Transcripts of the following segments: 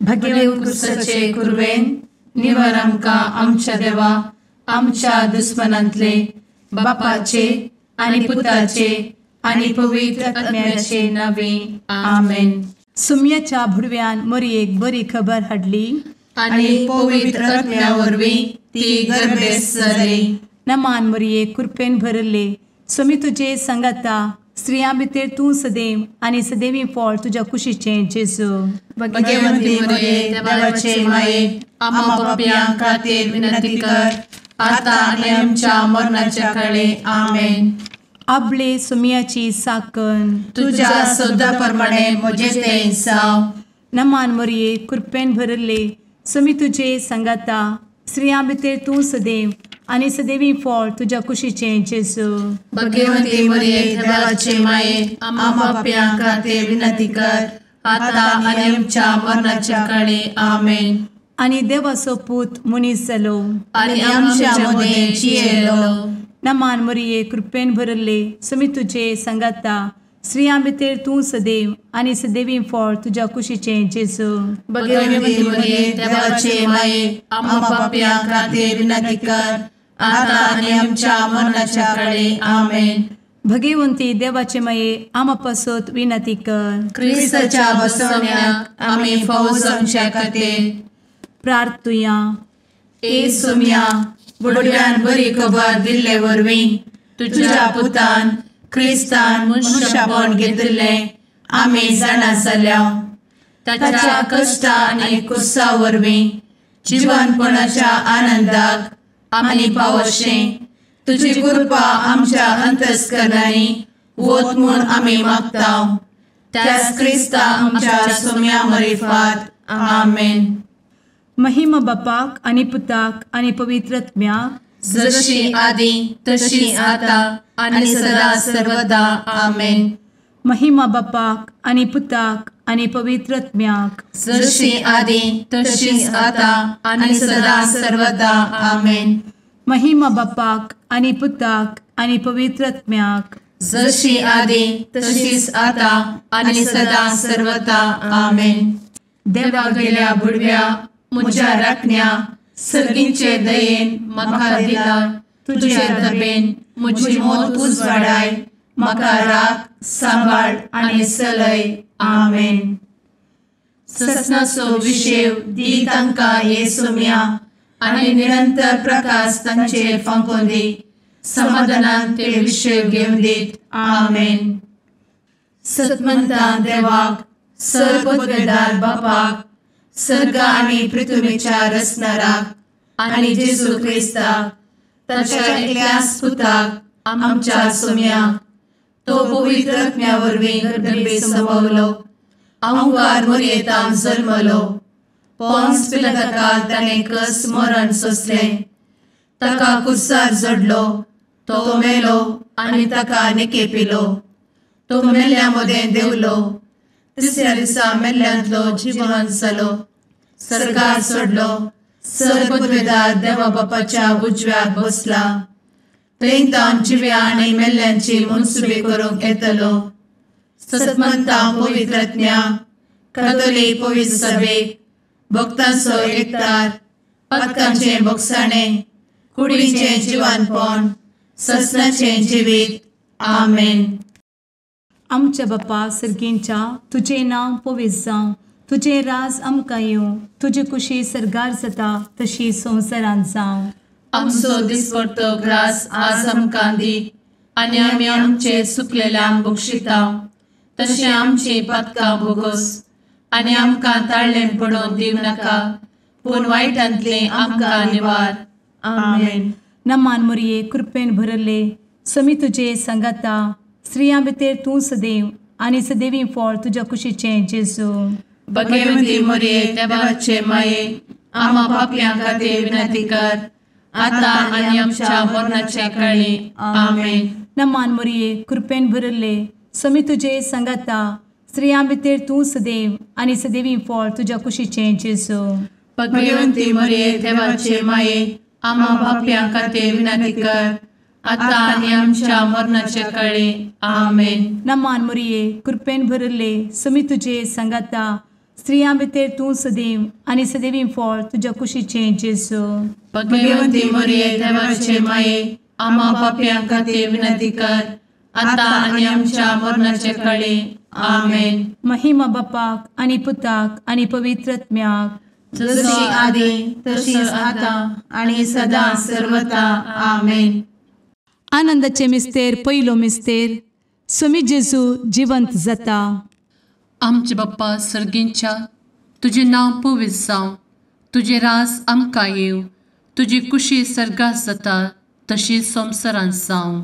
भगे उत्कृष्टाचे कुर्वेन निवार आमकां आमच्या देवा आमच्या दुस्मनांतले बापाचे आनी पुताचे आनी पवित्र आत्म्याचे नावे आमेन. सुम्याच्या भुडव्यान मरयेक बरी खबर हाडली आनी पवित्र आत्म्या वरवीं ती गर्भेस जाली. नमान मरयेक कृपेन भरले सुमी तुजे संगता स्त्रियां भितर तूं सदैव आनी सदैवी फळ तुज्या कुशीचें जेजू. भगवंती मरिये देवाचे माये आम्हा पाप्यां खातीर विनंती कर आता आनी आमच्या मरणाच्या काळी आमेन. आपले सुमयाची साकन तुझ्या सोदा प्रमाणे म्हजे तें जाव. नमान मरये कृपेन भरले सुमी तुजे संगता स्त्रियां भितर तूं सदैव आनी सदैवी फळ तुज्या कुशीचें जेजू. भगवंती मरिये देवाचे माये आम्हा पाप्यां खातीर विनंती कर आता आनी आमच्या मरणाच्या काळी आमेन. आनी देवाचो पूत मनीस जालो आनी आमच्या मदीं जियेलो. नमान मरये कृपेन भरले सुमी तुजे संगता स्त्रियां भितर तूं सदैव आनी सदैवी फळ तुज्या कुशीचें जेजू. भगवंती मरिये देवाचे माये आम्हा पाप्यां खातीर विनंती कर आता आनी आमच्या मरणाच्या काळी आमेन. भगवंती देवाचे माये आमा पासत विनंती कर. क्रिस्ताच्या बसवण्याक आमी फावो जावच्या खातीर प्रार्थुया. ए सुम्या बुडव्यान बरी खबर दिल्ले वरवीं तुज्या पुतान क्रिस्तान मनशापण घेतिल्लें आमी जाणा जाल्या. ताच्या कश्टा आनी कुसा वरवीं जिवनपणाच्या आनंदाक आमी पावशें तुजी कृपा आमच्या अंतस्करणांनी वत म्हूण आमी मागतांव. त्याच क्रिस्ता आमच्या सुम्या मरिफात आमेन. महिमा बापाक आनी पुताक आनी पवित्र आत्म्याक जशी आदी तशी आता आनी सदा सर्वदा आमेन. महिमा बापाक आनी पुताक आनी पवित्र आत्म्याक जशी आदी तशीच आता आनी सदा सर्वदा आमेन. महिमा बापाक आनी पुताक आनी पवित्र आत्म्याक जशी आदी तशीच आता आनी सदा सर्वदा आमेन. देवा गेल्या बुडव्या म्हज्या राखण्या सर्गींचे दयेन म्हाका दिला तुजे दबेन म्हजी मोत उजवाडाय म्हाका राख सांबाळ आनी चलय आमेन. ससनाचो विशेव दी तांकां हे सुम्या आनी निरंतर प्रकाश तांचेर फांकून दी. समाधानान ते विशेव घेवन दीत आमेन. सतमंता देवाक सर्वपदवेदार बापाक सर्ग आनी पृथ्वीच्या रचणाराक आनी जेजू क्रिस्ताक ताच्या एकल्याच पुताक आमच्या सुम्याक तो पवित्र आत्म्या वरवीं गर्भे संभवलो. अंगार मरयेंत जल्मलो. पोंस पिलाताकाल ताणें कस मरण सोंसलें. ताका कुर्सार जडलो. तो मेलो आनी ताका निकेपिलो. तो मेल्ल्या मदें देंवलो. तिसऱ्या दिसा मेल्ल्यांतलो जिवंत जालो. सर्गार चडलो. सर्वपदवेदार देवा बापाच्या उजव्याक बसला. थंय जिव्या आनी मेल्ल्यांची मनसुबी करूंक येतलो. सतमंता पवित्र आत्म्या कातोलीक पवित्र सभेक भक्तांचो एकठार पातकांचें भोगसाणें कुडीचें जिवनपण ससनाचें जिवीत आमेन. आमच्या बापा सर्गींच्या तुजें नांव पवित्र जावं. तुजें राज आमकां येवं. तुजी कुशी सर्गार जाता तशी संवसारांत जावं. आमचो दिसपडटो ग्रास आज आमकां दी आनी आमी आमचे चुकलेल्यांक बक्षितांव. तशें आमची पातकां भोगोस आनी आमकां ताळ्ळें पडोवन दिव नाका पूण वायटांतलें आमकां निवार आमेन. नमान मरये कृपेन भरले समी तुजे संगता स्त्रियां भितर तूं सदैव आनी सदैवी फळ तुज्या कुशीचें जेजू. भगवंती मरिये देवाचे माये आम्हा पाप्यां खातीर विनंती कर आता आनी आमच्या मरणाच्या काळी आमेन. नमान मरये कृपेन भरले समी तुजे संगता स्त्रियां भितर तूं सदैव आनी सदैवी फळ तुज्या कुशीचें जेजू. भगवंती मरिये देवाचे माये आम्हा पाप्यां खातीर विनंती कर आता आनी आमच्या मरणाच्या काळी आमेन. नमान मरये कृपेन भरले समी तुजे संगता स्त्रियां भितर तूं सदैव आनी सदैवी फळ तुज्या कुशीचें जेजू. भगवंती मरिये देवाचे माये आम्हा पाप्यां खातीर विनंती कर आता आनी आमच्या मरणाचे काळी. आमेन. महिमा बापाक आनी पुताक आनी पवित्रत्म्याक, जशी आदी तशीच आता आणि सदा सर्वदा. आमेन. आनंदाचे मिस्तेर पयलो मिस्तेर, स्वामी जेजू जिवंत जाता. आमचे बाप्पा सर्गींच्या, तुझे नांव पवित्र जावं, तुझे राज आमकां येवं, तुजी कुशी सर्गात जाता तशी संवसारांत जावं.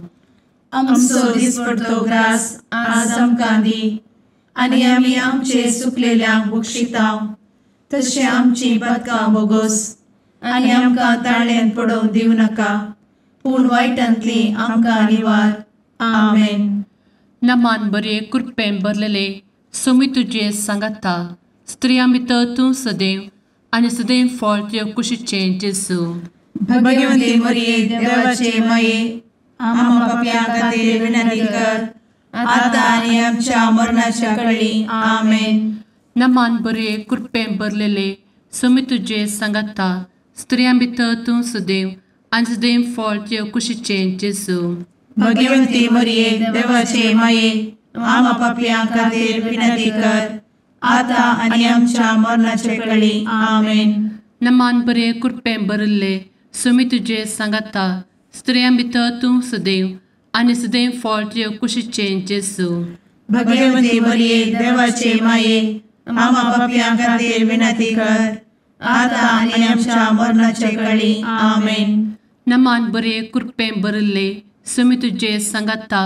आमचो दिसपडटो ग्रास आज आमकां दी, आनी आमी आमचे सुकलेल्यांक बक्षितांव, तशें आमची पातकां बोगोस आनी आमकां ताळ्यान पडोवंक दिवं नाका, पूण वायटांतली आमकां निवार. आमेन. नमान बरे कृपेन भरलेले स्वामी तुजे सांगाता, स्त्रियां भितर तूं सदैव आनी सदैव फळ तुज्या कुशीचें जेजू. भगवंती मरिये देवाचे माये आम्हा पाप्यां खातीर विनंती कर आता आनी आमच्या मरणाच्या काळी. आमेन. नमान बरे कृपेन भरलेले स्वामी तुजे सांगाता, स्त्रियां भितर तूं सदैव आनी सदैव फळ तुज्या कुशीचें जेजू. भगवंती मरिये देवाचे माये आम्हा पाप्यां खातीर विनंती कर आता आनी आमच्या मरणाचे काळी. आमेन. नमान बरे कृपेन भरले स्वामी तुजे सांगाता, स्त्रियां भितर तूं सदैव आनी सदैव फळ तुज्या कुशीचें जेजू. भगवंती मरिये देवाचे माये आम्हा पाप्यां खातीर विनंती कर आता आनी आमच्या मरणाचे काळी. आमेन. नमान बरे कृपेन भरले स्वामी तुजे सांगाता,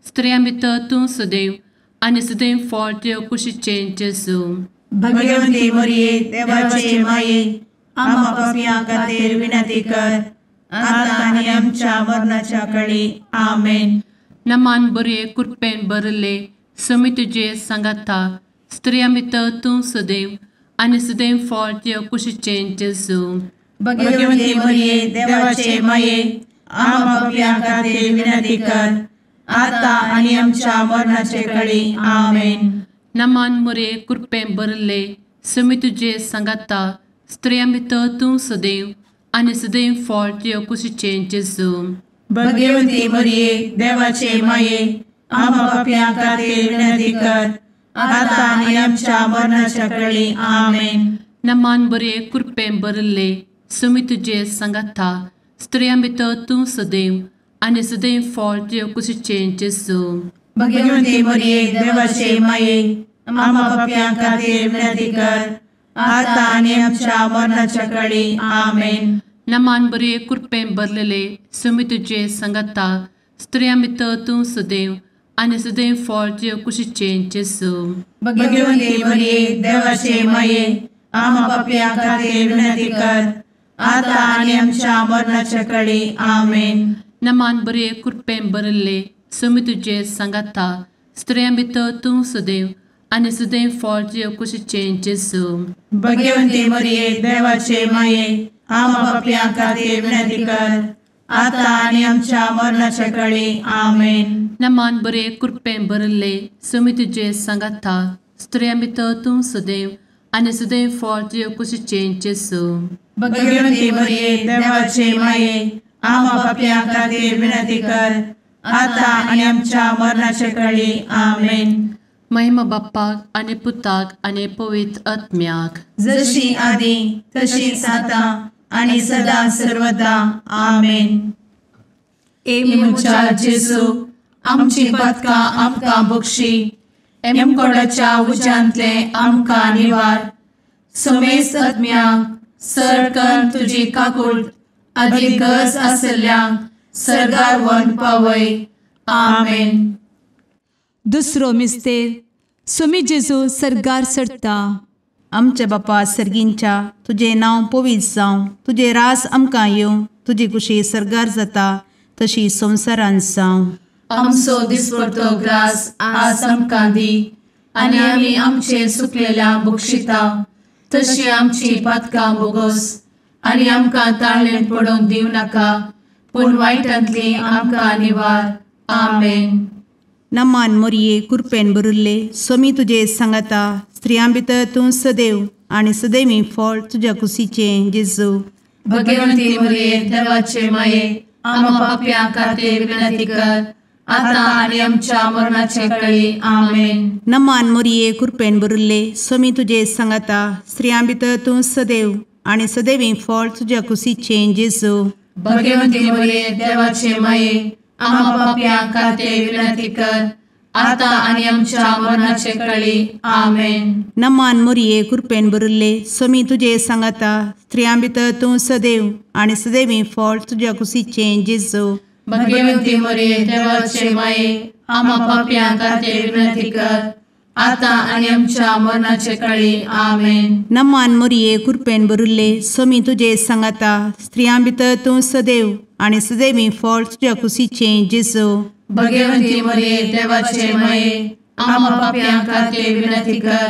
स्त्रियां भितर तूं सदैव आनी सदैव फळ तुज्या कुशीचें जेजू. भगवंती मरिये देवाचे माये आम्हा पाप्यां खातीर विनंती कर आता आनी आमच्या मरणाच्या काळी. आमेन. नमान बरे कृपेन भरले स्वामी तुजे सांगाता, स्त्रियां भितर तूं सदैव आनी सदैव फळ तुज्या कुशीचें जेजू. भगवंती मरिये देवाचे माये आम्हा पाप्यां खातीर विनंती कर आता आनी आमच्या मरणाचे काळी. आमेन. नमान बरे कृपेन भरले स्वामी तुजे सांगाता, स्त्रियां भितर तूं सदैव आनी सदैव फळ तुज्या कुशीचें जेजू. भगवंती मरिये देवाचे माये आम्हा पाप्यां खातीर विनंती कर आता आनी आमच्या मरणाच्या काळी. आमेन. नमान बरे कृपेन भरले स्वामी तुजे सांगाता, स्त्रियां भितर तूं सदैव आनी सदैव फळ तुज्या कुशीचें जेजू. भगवंती मरिये देवाचे माये आम्हा पाप्यां खातीर विनंती कर आता आनी आमच्या मरणाच्या काळी. आमेन. नमान बरे कृपेन भरलेले स्वामी तुजे सांगाता, स्त्रियां भितर तूं सदैव आनी सदैव फळ तुज्या कुशीचें जेजू. भगवंती मरिये देवाचे माये आम्हा पाप्यां खातीर विनंती कर आता आनी आमच्या मरणाच्या काळी. आमेन. नमान बरे कृपेन भरले स्वामी तुजे सांगाता, स्त्रियां भितर तूं सदैव आनी सदैव फळ तुज्या कुशीचें जेजू. भगवंती मरिये देवाचे माये आम्हा पाप्यां खातीर विनंती कर आता आनी आमच्या मरणाच्या काळी. आमेन. नमान बरे कृपेन भरले स्वामी तुजे सांगाता, स्त्रियां भितर तूं सदैव आनी सदैव फळ तुज्या कुशीचें जेजू. भगवंती मरिये देवाचे माये आम्हा पाप्यां खातीर विनंती कर आता आनी आमच्या मरणाच्या काळी. आमेन. महिमा बाप्पाक आनी पुताक आनी पवित्र आत्म्याक, जशी आदी तशीच आता आणि सदा सर्वदा. आमेन. मुचा जेजू आमची पातकां आमकां बक्षी, एमकोडाच्या उज्यांतले आमकां निवार. समेस्त आत्म्यांक सरकन तुजी काकूट, आदी गरज आसल्यांक सर्गार व्हरून पावय. आमेन. दुसरो मिस्तेर, स्वामी जेजू सर्गार सरता. आमचे बापा सर्गींच्या, तुझे नांव पवित्र जावं, तुझे रास आमकां येवं, तुजी कुशी सर्गार जाता तशी संवसारांत जावं. आमचो दिसपडटो ग्रास आज आमकां दी, आनी आमी आमचे सुकलेल्यांक बक्षितांव, तशी आमची पातकां बोगोस आनी आमकां ताळ्यान पडोवंक दिवं नाका, पूण वायटांतली आमकां निवार. आमेन. नमान मोरये कृपेन भरुल्ले स्वामी तुझे सांगता स्त्रियां भितर तूं सदैव आणि सदैवी फळ तुझ्या कुशीचे जेजू. भगवंती मरिये देवाचे माये आम्हा पाप्यां खातीर विनंती कर आता आणि आमच्या मरणाचे काळी आमेन. नमान मोरये कृपेन भरुल्ले स्वामी तुझे सांगता स्त्रियां भितर तूं सदैव आणि सदैवी फळ तुझ्या कुशीचे जेजू. भगवंती मरिये देवाचे माये आम्हा पाप्यां खातीर विनंती कर आता आणि आमच्या मरणाचे काळी आमेन. नमान मोरये कृपेन भरुल्ले स्वामी तुझे सांगता स्त्रियां भितर तूं सदैव आणि सदैवी फळ तुझ्या कुशीचे जेजू. भगवंती मरिये देवाचे माये आम्हा पाप्यां खातीर विनंती कर आता आणि आमच्या मरणाचे काळी आमेन. नमान मोरये कृपेन भरुल्ले स्वामी तुझे सांगता स्त्रियां भितर तूं सदैव आणि सदैवी फळ तुझ्या कुशीचे जेजू. भगवंती मरिये देवाचे माये आम्हा पाप्यां खातीर विनंती कर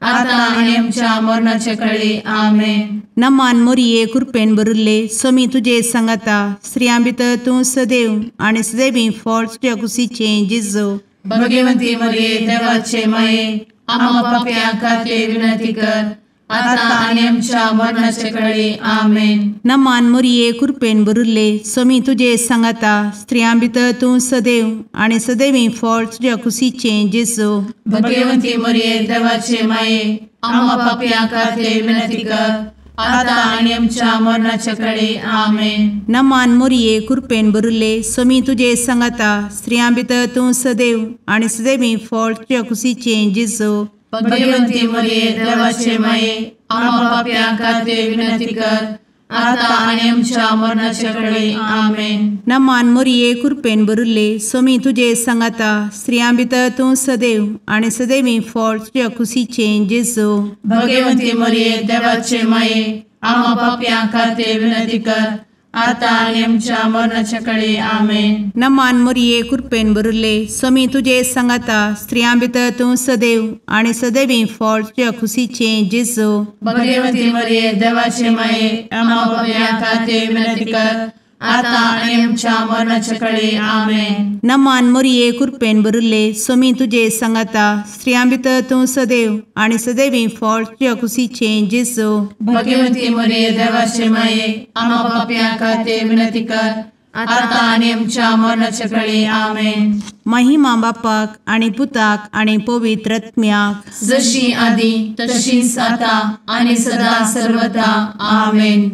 आता आणि आमच्या मरणाचे काळी आमेन. नमान मोरये कृपेन भरुल्ले स्वामी तुझे सांगता स्त्रियां भितर तूं सदैव आणि सदैवी फळ तुझ्या कुशीचे जेजू. भगवंती मरिये देवाचे माये आम्हा पाप्यां खातीर विनंती कर आता आणि आमच्या मरणाचे काळी आमेन. नमान मोरये कृपेन भरुल्ले स्वामी तुझे सांगता स्त्रियां भितर तूं सदैव आणि सदैवी फळ तुझ्या कुशीचे जेजू. भगवंती मरिये देवाचे माये आम्हा पाप्यां खातीर विनंती कर आता आणि आमच्या मरणाचे काळी आमेन. नमान मोरये कृपेन भरुल्ले स्वामी तुझे सांगता स्त्रियां भितर तूं सदैव आणि सदैवी फळ तुझ्या कुशीचे जेजू. भगवंती मरिये देवाचे माये आम्हा पाप्यां खातीर विनंती कर आता आणि आमच्या मरणाचे काळी आमेन. नमान मोरये कृपेन भरुल्ले स्वामी तुझे सांगता स्त्रियां भितर तूं सदैव आणि सदैवी फळ तुझ्या कुशीचे जेजू. भगवंती मरिये देवाचे माये आम्हा पाप्यां खातीर विनंती कर आता आणि आमच्या मरणाच्या काळी आमेन. नमान मोरये कृपेन भरुल्ले स्वामी तुझे सांगता स्त्रियां भितर तूं सदैव आणि सदैवी फळ तुझ्या कुशीचे जेजू. भगवंती मरिये देवाचे माये आम्हा पाप्यां खातीर विनंती कर आता आणि आमच्या मरणाच्या काळी आमेन. नमान मोरये कृपेन भरुल्ले स्वामी तुझे सांगता स्त्रियां भितर तूं सदैव आणि सदैवी फळ तुझ्या कुशीचे जेजू. भगवंती मरिये देवाचे माये आम्हा पाप्यां खातीर विनंती कर आता आणि आमच्या मरणाच्या काळी आमेन. महिमा बापाक आणि पुताक आणि पवित्र आत्म्याक जशी आधी तशीच आता आणि सदा सर्वदा आमेन.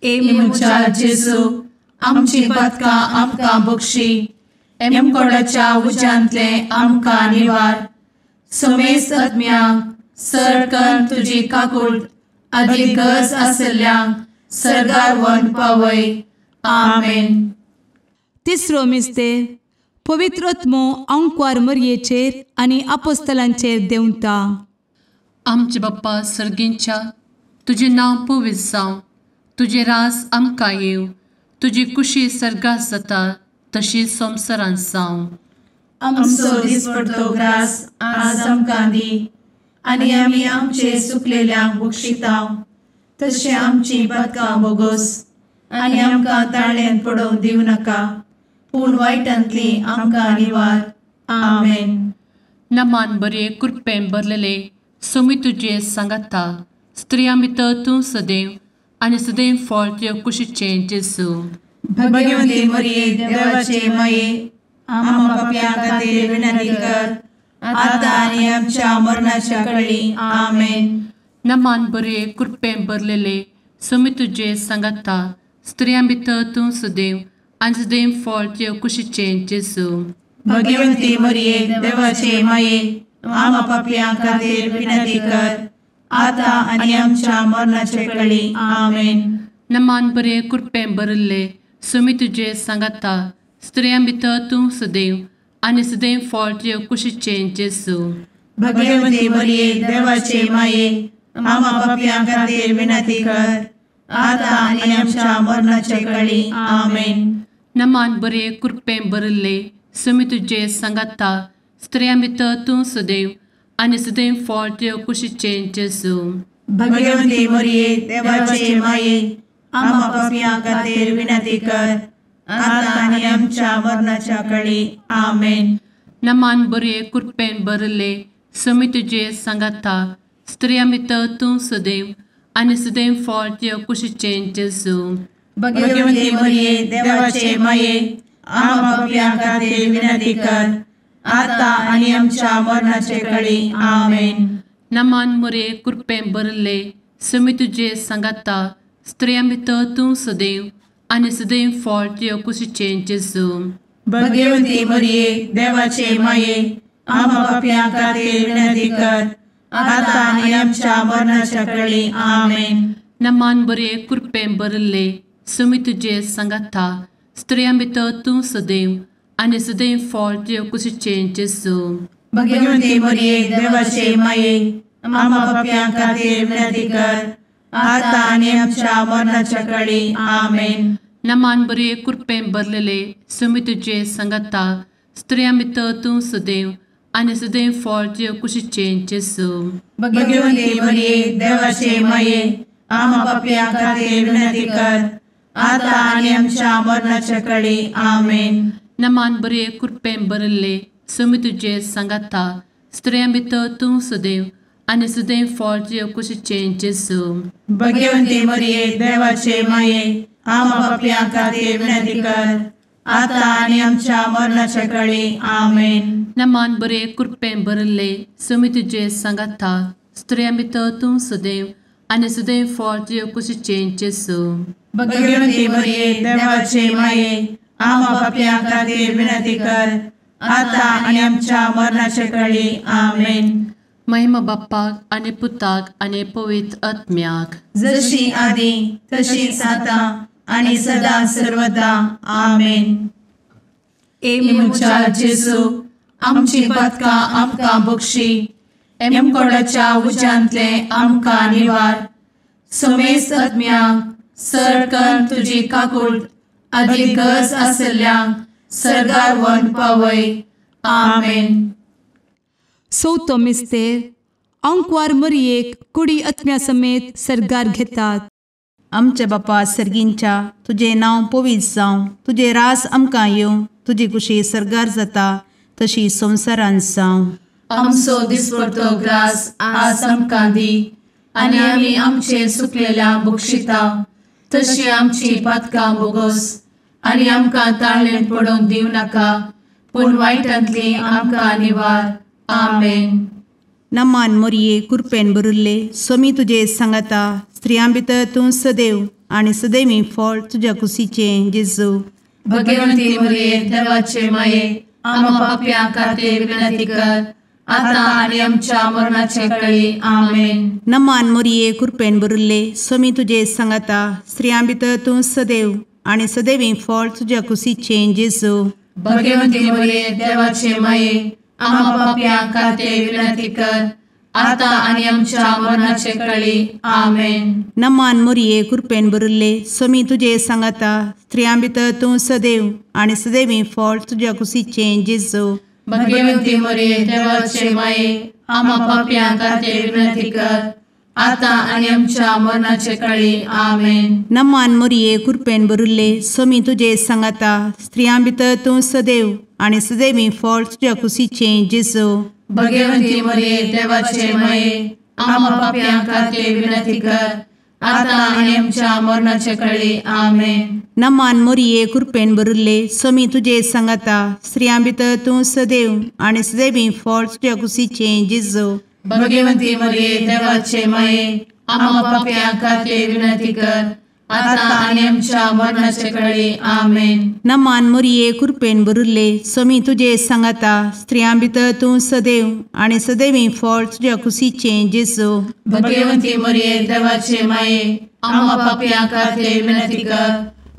एमच्या जेजू आमची पदकां आमकां बक्षी एमकोडाच्या उज्यांतले आमकां निवार. समेस्त आत्म्यांक सरकन तुजी काकूट अधिक गरज आसल्ल्यांक सरगार वन पावय. आमेन. तिसरो मिस्तेर पवित्र आत्मो अंकवार मरयेचेर आनी आपोस्तलांचेर देंवता. आमचे बाप्पा सर्गींच्या तुजें नांव पवित्र जावं, तुजें राज आमकां येव, तुजी कुशी सर्गास जाता तशीच संवसारांत जावं. आमचो दिसपडटो ग्रास आज आमकां दी आनी आमी आमचे चुकलेल्यांक बक्षितांव, तशें आमची पदकां बोगोस आनी आमकां ताळ्यान पडोवंक दिवं नाका, पूण वायटांतली आमकां निवार. आमेन. नमान बरे कृपेन भरलेले सोमी तुजे सांगता स्त्रियां भितर तूं सदैव आनी सदैव फळ तुज्या कुशीचे जेजू. भगवंती मरिये देवाचे माये आम्हा पाप्यां खातीर विनंती कर आता आनी आमच्या मरणाच्या काळी आमेन. नमान बरे कृपेन भरलेले सोमी तुजे सांगता स्त्रियां भितर तूं सदैव आनी सदैव फळ तुज्या कुशीचे जेजू. भगवंती मरिये देवाचे माये आम्हा पाप्यां खातीर विनंती कर आता आनी आमच्या मरणाचे काळी आमेन. नमान बरे कृपेन भरले सोमी तुजे सांगता स्त्रियां भितर तूं सदैव आनी सदैव फळ तुज्या कुशीचे जेजू. भगवंती मरिये देवाचे माये आम्हा पाप्यां खातीर विनंती कर आता आनी आमच्या मरणाचे काळी आमेन. नमान बरे कृपेन भरले सोमी तुजे सांगता स्त्रियां भितर तूं सदैव आनी सदैव फळ तुज्या कुशीचे जेजू. भगवंती मरिये देवाचे माये आम्हा पाप्यां खातीर विनंती कर आता आनी आमच्या मरणाच्या काळी आमेन. नमान बरे कृपेन भरले समी तुझे सांगाता स्त्रियां भितर तूं सदैव आनी सदैव फळ तुझ्या कुशीचें जेजू भगवंती मरिये देवाचे माये आम्हा पापियां खातीर विनंती कर आता आणि आमच्या मरणाचे काळी आमेन. नमान बरे कृपेन भरले समी तुझे सांगाता स्त्रियां भितर तूं सदैव आनी सदैव फळ तुझ्या कुशीचें जेजू भगवंती मरिये देवाचे माये आम्हा पापियां खातीर विनंती कर आता आणि आमच्या मरणाच्या काळी आमेन. नमान बरे कृपेन भरले समी तुझे सांगाता स्त्रियां भितर तूं सदैव आनी सदैव फळ तुझ्या कुशीचें जेजू भगवंती मरिये देवाचे माये आम्हा पापियां खातीर विनंती कर आता आणि आमच्या मरणाच्या काळी आमेन. नमान बरे कृपेन भरलेले समी तुझे सांगाता स्त्रियां भितर तूं सदैव आनी सदैव फळ तुझ्या कुशीचें जेजू भगवंती मरिये देवाचे माये आम्हा पापियां खातीर विनंती कर आता आणि आमच्या मरणाच्या काळी आमेन. नमान बरे कृपेन भरले समी तुझे सांगाता स्त्रियां भितर तूं सदैव आनी सदैव फळ तुझ्या कुशीचें जेजू भगवंती मरिये देवाचे माये आम्हा पापियां खातीर विनंती कर आता आणि आमच्या मरणाच्या काळी आमेन. नमान बरे कृपेन भरले समी तुझे सांगाता स्त्रियां भितर तूं सदैव आनी सदैव फळ तुझ्या कुशीचें जेजू भगवंती मरिये देवाचे माये आम्हा पापियां खातीर विनंती कर आता आणि आमच्या मरणाच्या काळी आमेन. महिमा बाप्पाक आनी पुताक आनी पवित्र आत्म्याक जशी आदी तशीच आता आणि सदा सर्वदा आमेन. मुचा जेजू आमची पदकां आमकां बक्षी एमकोडाच्या उज्यांतले आमकां निवार समेस्त आत्म्यांक सरकन तुजी काकूट अधिक गरज आसल्यांक सरगार वन पावय. आमेन. चवथो मिस्तेर अंकवार मरियेक कुडी आत्म्या समेत सरगार घेतात. आमच्या बापा सर्गींच्या तुझे नांव पवित्र जावं, तुझे रास आमकां येवं, तुजी कुशी सरगार जाता तशी संवसारांत जावं. आमचो दिसपडटो ग्रास आज आमकां दी आनी आमी आमचे सुकलेल्यांक बक्षिता तशी आमची पातकां बोगोस आनी आमकां ताळ्ळेन पडोवंक दिवं नाका पूण वायटांतली आमकां निवार. आमेन. नमान मरिये कृपेन भरिल्ले समी तुजे सांगाता स्त्रियां भितर तूं सदैव आनी सदैवी फळ तुज्या कुशीचें जेजू भगवंती मरिये देवाचे माये आम्हा पापियां खातीर विनंती कर आता आनी आमच्या मरणाचे काळी. आमेन. नमान मरिये कृपेन भरिल्ले समी तुजे सांगाता स्त्रियां भितर तूं सदैव आनी सदैवी फळ तुज्या कुशीचें जेजू भगवंती मरिये देवाचे माये आम्हा पापियां खातीर विनंती कर आता आनी आमच्या मरणाचे काळी. आमेन. नमान मरिये कृपेन भरिल्ले समी तुजे सांगाता स्त्रियां भितर तूं सदैव आनी सदैवी फळ तुज्या कुशीचें जेजू भगवंती मरिये देवाचे माये आम्हा पापियां खातीर विनंती कर आता आनी आमच्या मरणाचे काळी. आमेन. नमान मरिये कृपेन भरिल्ले समी तुजे सांगाता स्त्रियां भितर तूं सदैव आनी सदैवी फळ तुज्या कुशीचें जेजू भगवंती मरिये देवाचे माये आम्हा पापियां खातीर विनंती कर आता आनी आमच्या मरणाचे काळी. आमेन. नमान मरिये कृपेन भरिल्ले समी तुजे सांगाता स्त्रियां भितर तूं सदैव आनी सदैवी फळ तुज्या कुशीचें जेजू भगवंती मरिये देवाचे माये आम्हा पापियां खातीर विनंती कर आता आनी आमच्या मरणाचे काळी. आमेन. नमान मरिये कृपेन भरिल्ले समी तुजे सांगाता स्त्रियां भितर तूं सदैव आनी सदैवी फळ तुज्या कुशीचें जेजू भगवंती मरिये देवाचे माये आम्हा पापियां खातीर विनंती कर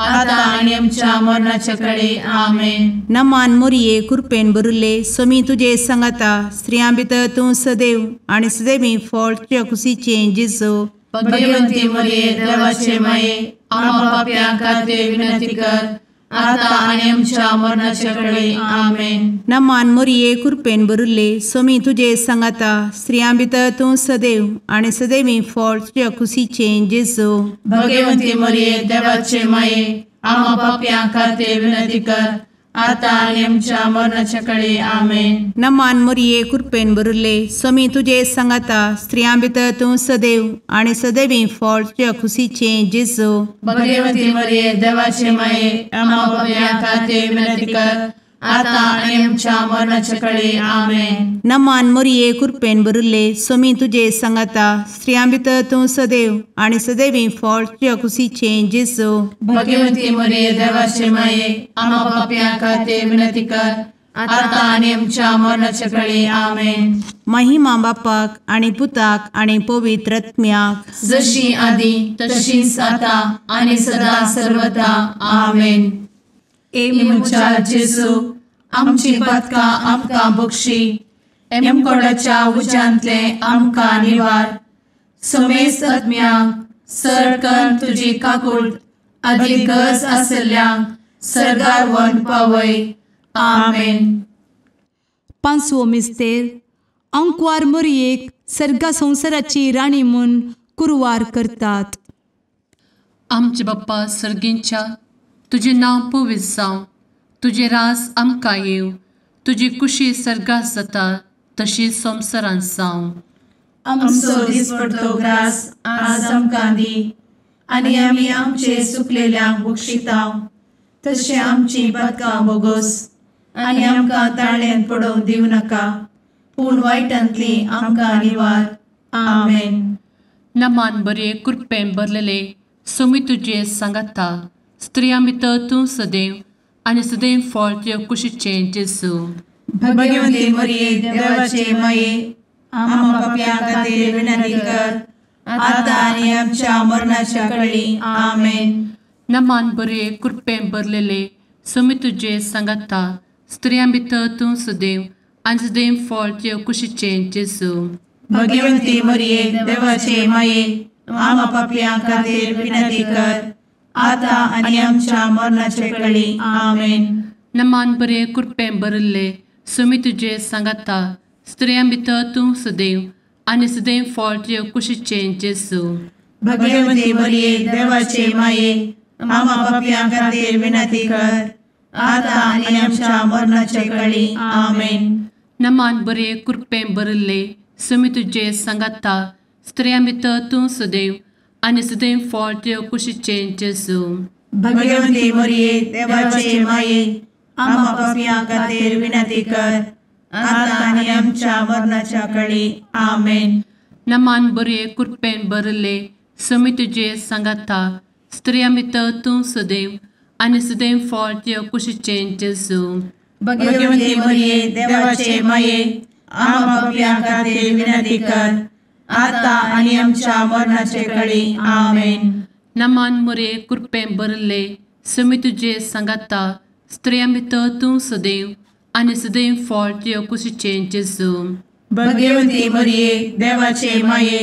आता आनी आमच्या मरणाचे काळी. आमेन. नमान मरिये कृपेन भरिल्ले समी तुजे सांगाता स्त्रियां भितर तूं सदैव आनी सदैवी फळ तुज्या कुशीचें जेजू भगवंती मरिये देवाचे माये आम्हा पापियां खातीर विनंती कर आता आनी आमच्या मरणाचे काळी. आमेन. नमान मरिये कृपेन भरिल्ले समी तुजे सांगाता स्त्रियां भितर तूं सदैव आनी सदैवी फळ तुज्या कुशीचें जेजू भगवंती मरिये देवाचे माये आम्हा पापियां खातीर विनंती कर आता आणि आमच्या मरणाच्या काळी आमेन. नमान मोरये कृपेन बरुले स्वामी तुझे सांगाता स्त्रियां भितर तूं सदैव आणि सदैवी फळ तुझ्या खुशीचे जेजू. भगवती मरिये देवाचे माये आम्हा पापियां खातीर विनंती कर, आता आणि आमच्या मरणाच्या काळी आमेन. नमान मोरये कृपेन बरुले स्वामी तुझे सांगाता स्त्रियां भितर तूं सदैव आणि सदैवी फळ तुझ्या खुशीचे जेजू. भगवती मरिये देवाचे माये आम्हा पापियां खातीर विनंती कर, आता आणि आमच्या मरणाच्या काळी आमेन. महिमा बापाक आणि पुताक आणि पवित्र आत्म्याक जशी आधी तशीच आता आणि सदा सर्वदा आमेन. एमुच्या जेजू आमची पदकां आमकां बक्षी, एमकोडाच्या उज्यांतले आमकां निवार. समेस्त आत्म्यांक सरकन तुजी काकूट अधिक गरज आसल्ल्यांक सर्गार व्हरून पावय. आमेन. पांचवो मिस्तेर अंकवार मोरयेक सर्गा संवसाराची राणी म्हूण कुरवार करतात. आमचे बाप्पा सर्गींच्या तुझे नांव पवित्र जावं, तुझे रास आमकां येव, तुजी कुशी सर्गास जाता तशी संवसारांत जावं. आमचो दिसपडटो ग्रास आज आमकां दी, आनी आमी आमचे सुकलेल्यांक बक्षितांव. तशें आमची पदकां बोगोस आनी आमकां ताळ्यान पडोवंक दिवं नाका, पूण वायटांतली आमकां निवार. आमेन. नमान बरे कृपेन भरलेले सोमी तुझे सांगाता स्त्रियां भितर तूं सदैव आणि सदैव फळ तुझ्या कुशीचे जेजू. भगवती मरिये देवाचे माये आम्हा पापियां खातीर विनंती कर, आता आनी आमच्या मरणाच्या काळी आमेन. नमान बरे कृपेन भरलेले सोमी तुझे सांगाता स्त्रियां भितर तूं सदैव आणि सदैव फळ तुझ्या कुशीचे जेजू. भगवती मरिये देवाचे माये आम्हा पापियां खातीर विनंती कर, आता आनी आमच्या मरणाच्या काळी आमेन. नमान बरे कृपेन भरले सोमी तुझे सांगाता स्त्रियां भितर तूं सदैव आणि सदैव फळ तुझ्या कुशीचे जेजू. भगवती मरिये देवाचे माये आम्हा पापियां खातीर विनंती कर, आता आनी आमच्या मरणाच्या काळी आमेन. नमान बरे कृपेन भरले सोमी तुझे सांगाता स्त्रियां भितर तूं सदैव आणि सदैव फळ तुझ्या कुशीचे जेजू. भगवती मरिये देवाचे माये आम्हा पापियां खातीर विनंती कर, आता आनी आमच्या मरणाच्या काळी आमेन. नमान बरे कृपेन भरले सोमी तुझे सांगाता स्त्रियां भितर तूं सदैव आणि सदैव फळ तुझ्या कुशीचे जेजू. भगवती मरिये देवाचे माये आम्हा पापियां खातीर विनंती कर, आता आनी आमच्या मरणाच्या काळी आमेन. नमान बरे कृपेन भरले सोमी तुझे सांगाता स्त्रियां भितर तूं सदैव आणि सदैव फळ तुझ्या कुशीचे जेजू. भगवती मरिये देवाचे माये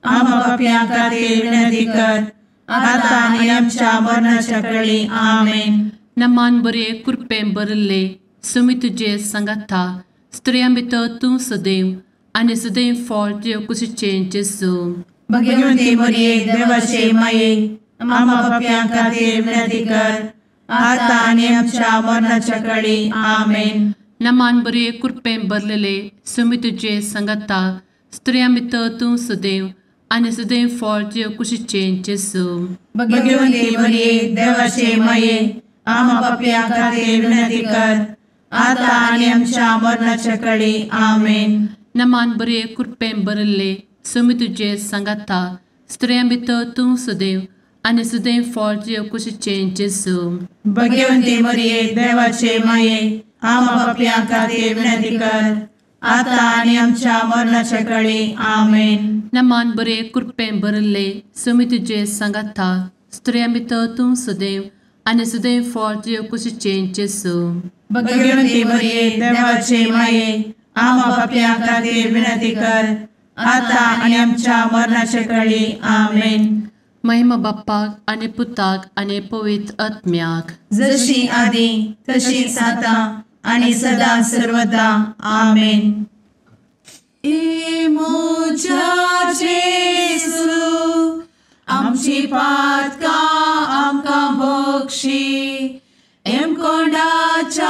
आम्हा पापियां खातीर विनंती कर, आता आनी आमच्या मरणाच्या काळी आमेन. नमान बरे कृपेन भरले सोमी तुझे सांगाता स्त्रियां भितर तूं सदैव आणि सदैव फळ तुझ्या कुशीचे जेजू. भगवती मरिये देवाचे माये आम्हा पापियां खातीर विनंती कर, आता आनी आमच्या मरणाच्या काळी आमेन. नमान बरे कृपेन भरलेले सोमी तुझे सांगाता स्त्रियां भितर तूं सदैव आणि सदैव फळ तुझ्या कुशीचे जेजू. भगवती मरिये देवाचे माये आम्हा पापियां खातीर विनंती कर, आता आनी आमच्या मरणाच्या काळी आमेन. नमान बरे कृपेन भरले सोमी तुझे सांगाता स्त्रियां भितर तूं सदैव आणि सदैव फळ तुझ्या कुशीचे जेजू. भगवती मरिये देवाचे माये आम्हा पापियां खातीर विनंती कर, आता आनी आमच्या मरणाच्या काळी आमेन. नमान बरे कृपेन भरले सोमी तुझे सांगाता स्त्रियां भितर तूं सदैव आणि सदैव फळ तुझ्या कुशीचे जेजू. भगवती मरिये देवाचे माये आम्हा पापियां खातीर विनंती कर, आता आनी आमच्या मरणाच्या काळी आमेन. महिमा बाप्पाक आणि पुताक आणि पवित्र आत्म्याक जशी आधी तशीच आता आणि सदा सर्वदा आमेन. मोजा जेसू आमची पातकां आमकां बक्षी, एम कोंडाच्या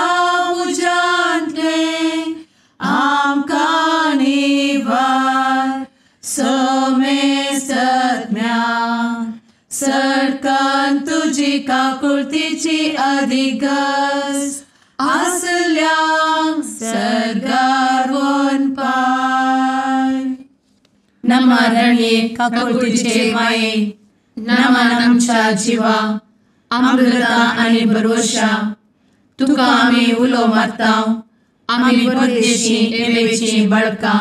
तुझी काकुळतीची अधिगस आसल्या सर्गार वन पाय. नमारणे काकुळतीचे माये नमान आमच्या जिवा अमृता आणि भरोशा तुका आम्ही उलो मारताव. आम्ही परदेशी येवेची बळका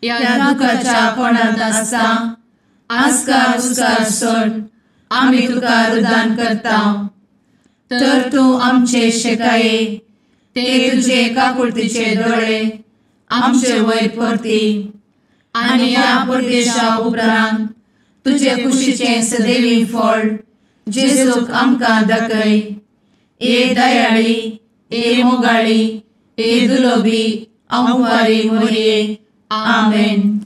या दुखाच्या कोणात असता आस्कार उस्कार सोड आम्ही तुका रुदान करताव. तर तू आमचे शेकाये ते तुझे काकुळतीचे डोळे आमचे वयर परती आणि या परदेशा उपरांत तुझे कुशीचे सदैवी फळ जेजूक आमकां दाखय. ए दयाळी ए मोगाळी ए दुलोबी अंवारी मोरये. आमेन.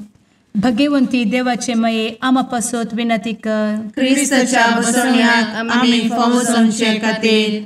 भगवंती देवाचे मये आमा पासत विनंती कर. क्रिस्ताच्या बसवण्याक आम्ही फावो समचे खातीर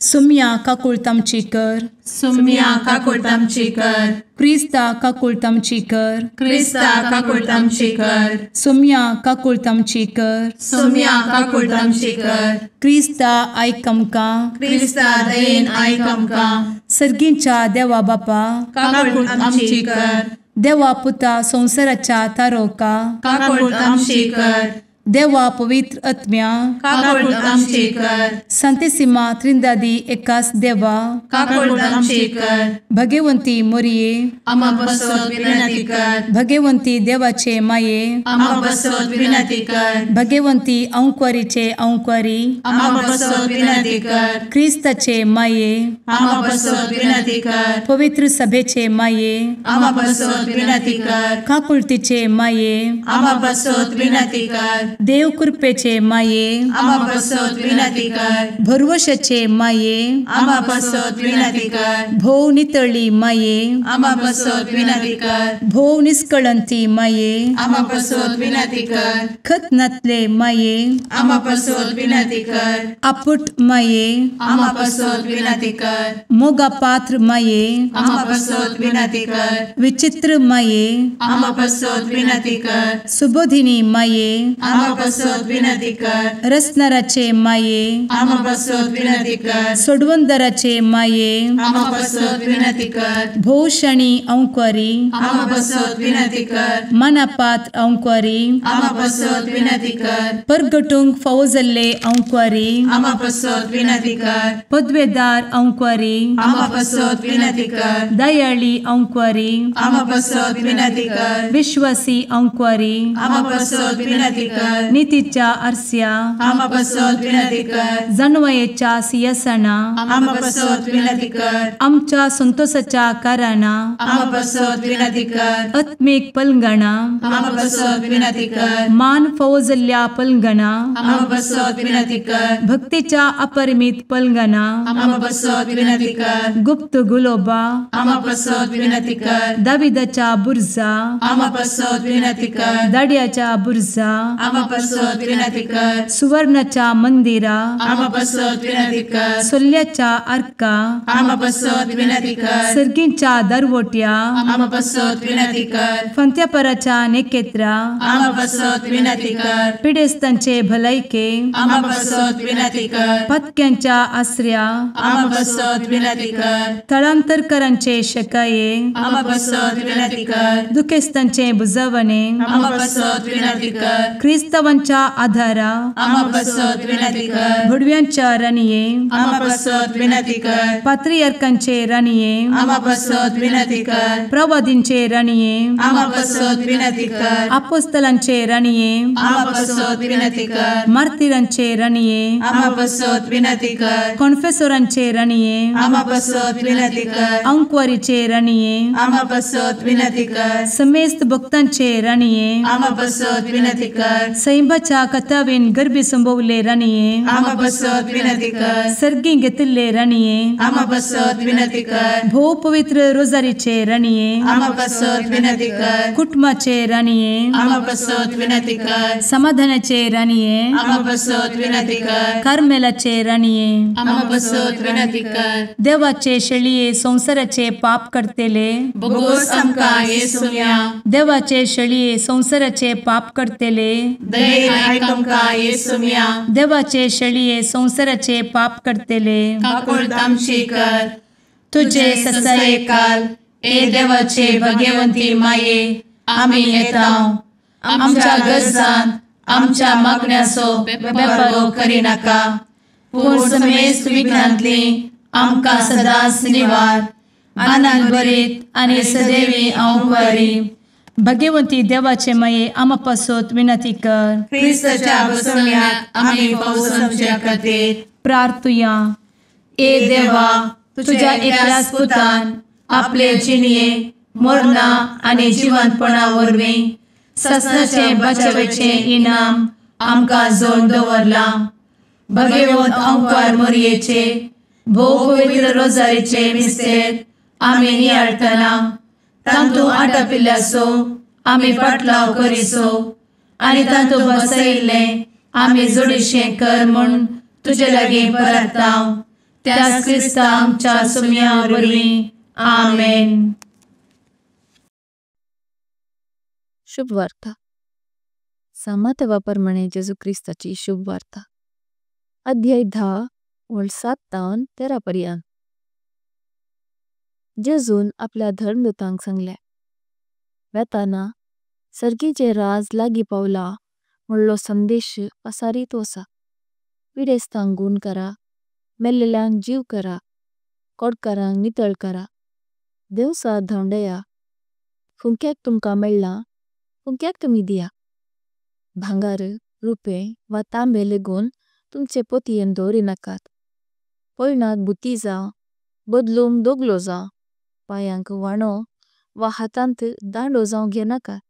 सुम्या काकुळतामची कर. सुम्या काकुळतामची कर. क्रिस्ता काकुळतामची कर. क्रिस्ता काकुळतामची कर. सुम्या काकुळतामची कर. सुम्या काकुळतामची कर. क्रिस्ता आयक आमकां. क्रिस्ता दयेन आयक आमकां. सर्गींच्या देवा बापा काकुळतामची कर. देवा पुता संसाराच्या तारोका काकुळतामची कर. देवा पवित्र आत्म्या काकुळतामची कर. सांतेसिमा त्रिंदादी एकाच देवा काकुळतामची कर. भगवंती मोरये आमा बसवत विनंती कर. भगवंती देवाचे माये आमा बसवत विनंती कर. भगवंती अंकुरीचे अंकुरी आमा बसवत विनंती कर. ख्रिस्ताचे माये आमा बसवत विनंती कर. पवित्र सभेचे माये आमा बसवत विनंती कर. काकुळतीचे माये आमा बसवत विनंती कर. देव कृपेचे माये आमा बसवत विनंती कर. भरवशाचे माये आमा बसवत विनंती कर. भोव नितळी माये आमा बसवत विनंती कर. भोव निष्कळंती माये आमा बसवत विनंती कर. खतनातले माये आमा बसवत विनंती कर. आपुट माये आमा बसवत विनंती कर. मोगा पात्र माये आमा बसवत विनंती कर. विचित्र माये आमा बसवत विनंती कर. सुबोधिनी माये आमा बसवत विनंती कर. रसनाराचे माये आमा बसवत विनंती कर. सोडवंदराचे माये आमा बसवत विनंती कर. भोषणी अंकुरी आमा बसवत विनंती कर. मनापात्र अंकुरी आमा बसवत विनंती कर. परगटूंक फौजल्ले अंकुरी आमा बसवत विनंती कर. पदवेदार अंकुरी आमा बसवत विनंती कर. दयाळी अंकुरी आमा बसवत विनंती कर. विश्वासी अंकुरी आमा बसवत विनंती कर. नीतीच्या आरस्या आमा बसवत विनंती कर. जाणवायेच्या सिंहासना आमा बसवत विनंती कर. आमच्या संतोषाच्या कारणा आमा बसवत विनंती कर. आत्मिक पलंगणा आमा बसवत विनंती कर. मान फौजल्ल्या पलंगणा आमा बसवत विनंती कर. भक्तीच्या अपरिमित पलंगणा आमा बसवत विनंती कर. गुप्त गुलोबा आमा बसवत विनंती कर. दाविदाच्या बुरजा आमा बसवत विनंती कर. दाडियाच्या बुरजा आमा बसवत विनंती कर. सुवर्णाच्या मंदिरा आमा बसवत विनंती कर. सोल्याच्या अर्का आमा बसवत विनंती कर. सर्गींच्या दरवोट्या आमा बसवत विनंती कर. फंत्यापराच्या नेकेत्रा आमा बसवत विनंती कर. पिडेस्तांचे भलायके आमा बसवत विनंती कर. पत्क्यांच्या आसऱ्या आमा बसवत विनंती कर. तळांतरकरांचे शकाये आमा बसवत विनंती कर. दुखेस्तांचे बुजावणे आमा बसवत विनंती कर. ख्रिस्तवांच्या आधारा आमा बसवत विनंती कर. भडव्यांच्या राणीये आमा बसवत विनंती कर. पात्रियार्कांचे राणीये आमा बसवत विनंती कर. प्रवादींचे राणीये आमा बसवत विनंती कर. अपोस्तलांचे राणीये आमा बसवत विनंती कर. मार्तिरांचे राणीये आमा बसवत विनंती कर. कॉन्फेसोरांचे राणीये आमा बसवत विनंती कर. अंकुरीचे राणीये आमा बसवत विनंती कर. समेस्त भक्तांचे राणीये आमा बसवत विनंती कर. सैंबाच्या कथावेन गर्भी संभवले राणीये आमा बसवत विनंती कर. सर्गी घेतले राणीये आमा बसवत विनंती कर. भो पवित्र रोजारीचे राणीये आमा बसवत विनंती कर. कुटुंबाचे राणीये आमा बसवत विनंती कर. समाधानाचे राणीये आमा बसवत विनंती कर. कार्मेलाचे राणीये आमा बसवत विनंती कर. देवाचे शेळिये संसाराचे पाप करतेले बोगोस आमकां येसुया. देवाचे शेळिये संसाराचे पाप करतेले दये आयक आमकां येसू मिया देवाचे शेळये संवसाराचे पाप करतेले काकूळट आमची कर तुझे ससाये काल ए देवाचे भगवंती माये आमी येता आमच्या गरजांत आमच्या मागण्याचो बेपारो करी नाका पूण समेस्त विघ्नांतली आमकां सदांच निवार आनंद बरीत आनी सदैवी आंवकारी भगवंती देवाचे माये आमा पासत विनंती कर क्रिस्ताच्या बसवण्यात आमी पावस आमच्या खातीर प्रार्थुया ए देवा तुझ्या एकल्याच पुतान आपले जिणये मरणा आनी जिवंतपणा वरवीं ससनाचे बचावेचे इनाम आमकां जोड दवरला भगवंत आंवकार मोरयेचे भोव पवित्र रोजारीचे मिस्तेर आमी नियाळटना तांतू आटापिल्ल्यासो आमी पाटलाव करिसो आनी तांतू बसयिल्ले आमी जोडिशें कर म्हूण तुजे लागीं परतांव त्याच क्रिस्ता आमच्या सुम्या वरवीं आमेन. शुभ वार्ता सामातेवाप्रमाणे जेजू क्रिस्ताची शुभ वार्ता अध्याय 10 वळ 7 तावन 13 पर्यंत. जेजून आपल्या धर्मदूतांक सांगले वेताना सर्गीचे राज लागी पावला म्हणलो संदेश पसारीत वसा. पिडेस्तांक गूण करा, मेल्लेल्यांक जीव करा, कोडकारांक नितळ करा, देवसा धोंडया, फुंक्याक तुमकां मेळ्ळा फुंक्याक तुमी दिया. भांगार रुपे वा तांबे लेगून तुमचे पोतयेन दवरी नाकात. पयणाक बुती जावं बदलूंक दोगलो जावं पायांक वाणो वा हातांत दांडो जावं घेनाकात.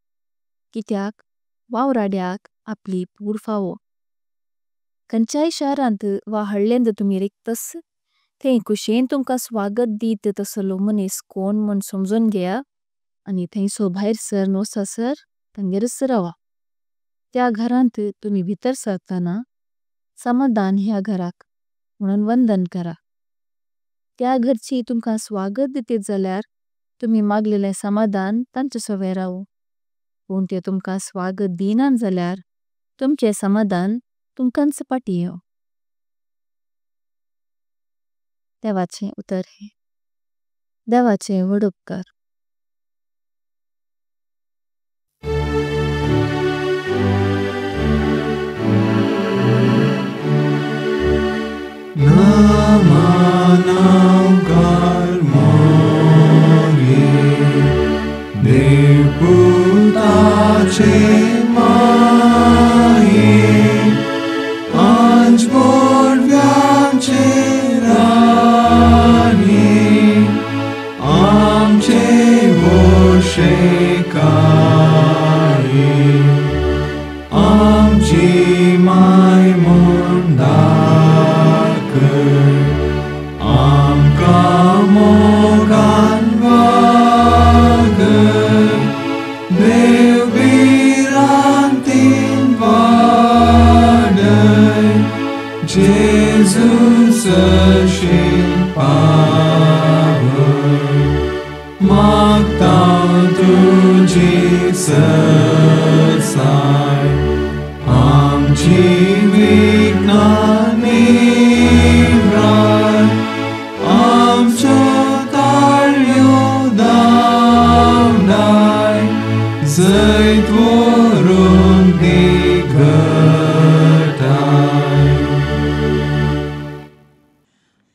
कित्याक वावराड्याक आपली पूड फावो. खंयच्याय शारांत वा हळ्ळेंत तुमी रिकतस थंय कुशेन तुमकां स्वागत दीत तसलो मनीस कोण म्हूण समजून घेया आनी थंयसो भायर सर वसासर तांगेरच रावा. त्या घरांत तुमी भितर सरतना समाधान ह्या घराक म्हणून वंदन करा. त्या घरची तुमकां स्वागत दितीत जाल्यार तुमी मागलेले समाधान तांचे सोबे रावो. पूण ते तुमकां स्वागत दिनात जाल्यार तुमचे समाधान तुमकांच पाटी येवं. देवाचे उतर हे देवाचे व्हड उपकार.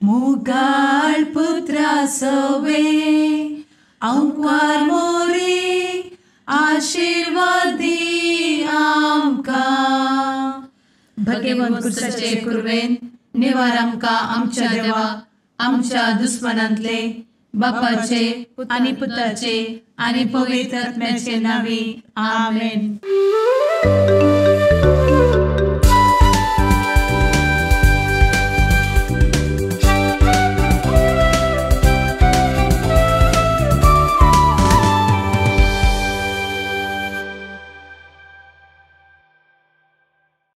मुगाळ पुत्रा सवे अंकार मोरी आशीर्वाद दी आमकां. भगवंत कुर्साचे कुरवेन निवार आमकां आमच्या देवा आमच्या दुस्मनांतले बापाचे आनी पुताचे आनी पवित्र आत्म्याचे नावी आमेन.